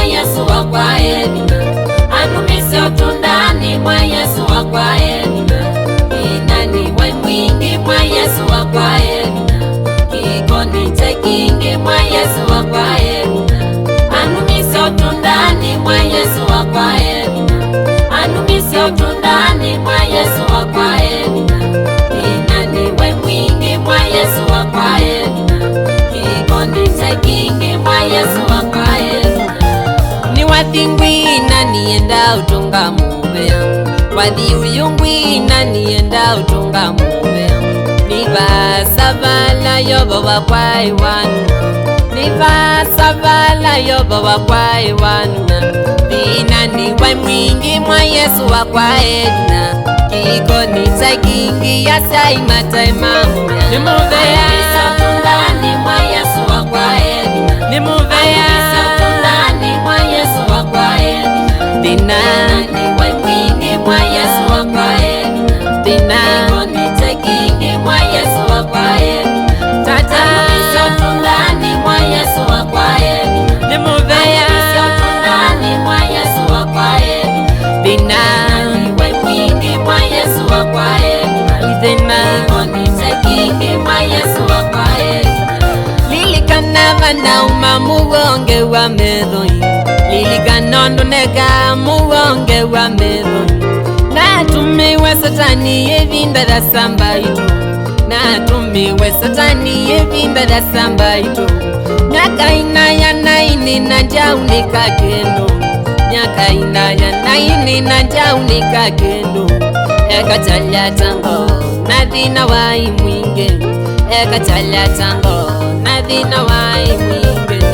Yesu wakwaeni, anumisio tundani mwa Yesu wakwaeni, inani we mwingi mwa Yesu wakwaeni, kikoni chekingi mwa Yesu wakwaeni, anumisio tundani mwa Yesu wakwaeni, anumisio tundani mwa Yesu wakwaeni, inani we mwingi mwa Yesu wakwaeni, kikoni chekingi mwa Yesu wakwaeni. Ni wathingwina nienda utunga muvea, wathi uyungwina nienda utunga muvea, nivasavala yobo wakwai wanu, nivasavala yobo wakwai wanu, thina niwe mwingi mwa Yesu wakwaena, kikoni chekingi yasai mataimamu nimuvea, tundani mwa Yesu wakwaena, nimuvea Dina niwe mwingi mwa Yesu wakwaeni, Dina kikoni chekingi mwa Yesu wakwaeni, tata anumisio tundani mwa Yesu wakwaeni, nimuvea anumisio tundani mwa Yesu wakwaeni, Dina niwe mwingi mwa Yesu wakwaeni, Dina kikoni chekingi mwa Yesu wakwaeni. Lilikana vanauma mugonge wa medhoi, lilikanondo nega mugonge wa medhoi, natumiwe satani yevinda da samba itu, natumiwe satani yevinda da samba itu, nyaka ina ya naini na jaunika kendo, nyaka ina ya naini na jaunika kendo, eka chalya tango na dhina wai mwinge, eka chalya tango na dhina wai mwinge,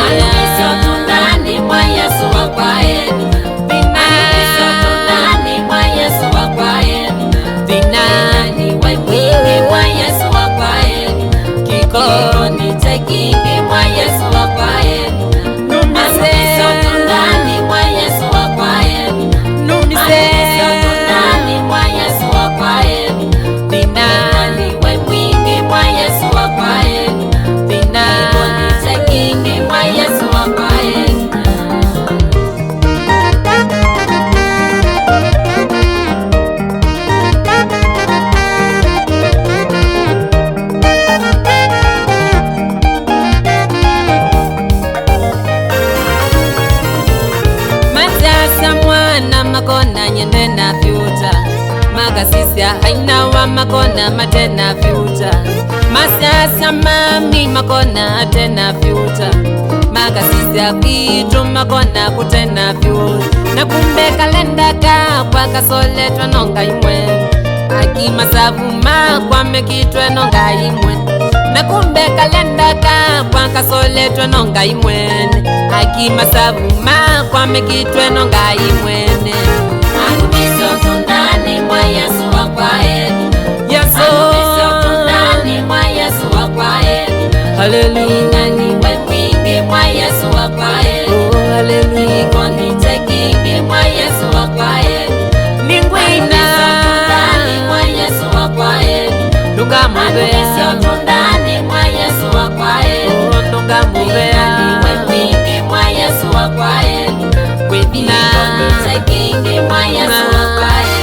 anumisio tundani mwa Yesu wakwaeni, anumisio tundani mwa Yesu wakwaeni, Dina niwe mwingi mwa Yesu wakwaeni, kikoni chekingi mwa Yesu wakwaeni, anumisio tundani mwa Yesu wakwaeni, anumisio tundani mwa Yesu wakwaeni, Dina niwe mwingi mwa Yesu wakwaeni, Dina kikoni chekingi mwa Yesu wakwaeni. Matasa mwana makona nyende na fyuta, magasisya haina wa makona matena fyuta, masasa mami makona tena fyuta, magasisya kitu makona kutena fyuta, na kumbe kalenda ka kwa kasoletwa nonga imwe, aki masavu makwa mekitwe nonga imwe, na kumbe kalenda ka kwa kasoletwa nonga imwene, aki masavu makwa mekitwe nonga imwene, anumisio tundani mwa Yesu wakwaeni, Yesu anumisio tundani mwa Yesu wakwaeni, haleluya, niwe mwingi mwa Yesu wakwaeni, oh haleluya, kikoni chekingi mwa Yesu wakwaeni, ningwina tundani mwa Yesu wakwaeni, dunga muvea anumisio tundani mwa Yesu wakwaeni, oh dunga muvea niwe mwingi mwa Yesu wakwaeni, kwethina kikoni chekingi mwa Yesu wakwaeni.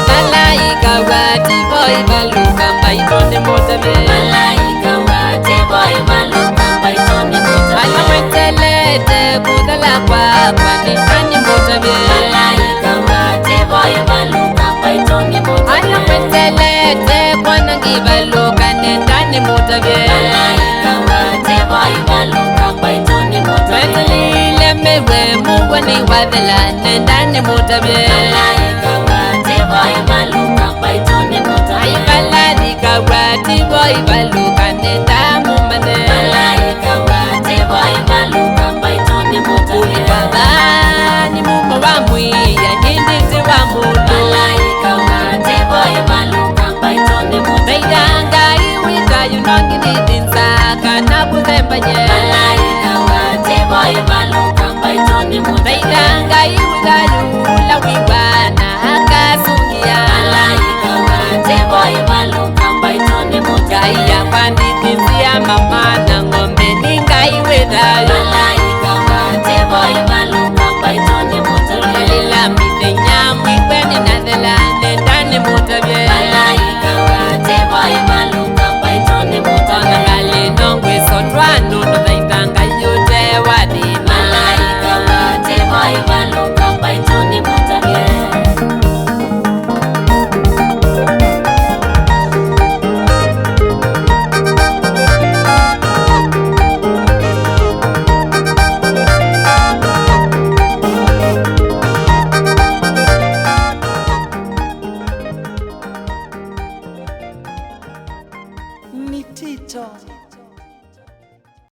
Malaika wati boy baluka baitone motabe, malaika wati boy baluka baitone motabe, alawetelete kudala kwa kwani nani motabe, malaika wati boy baluka baitone motabe, alawetelete kwa nangi baluka nendani motabe, malaika wati boy baluka baitone motabe, betelile mewe mugwani wadela nendani motabe, malaika wati boy baluka baitone motabe, ayabaladika wati boy baluka nenda mumane, malaika wati boy baluka baitone motabe, ulibabani muma wa mwiya nyindinzi wa mulu, malaika wati boy baluka baitone motabe, beidanga iwita yunongi nidinzaka na kuzembanye, malaika wati boy baluka baitone motabe, beidanga iwita yula wibana akasungia, malaika wati boy baluka baitone motabe, ya panditi siya mama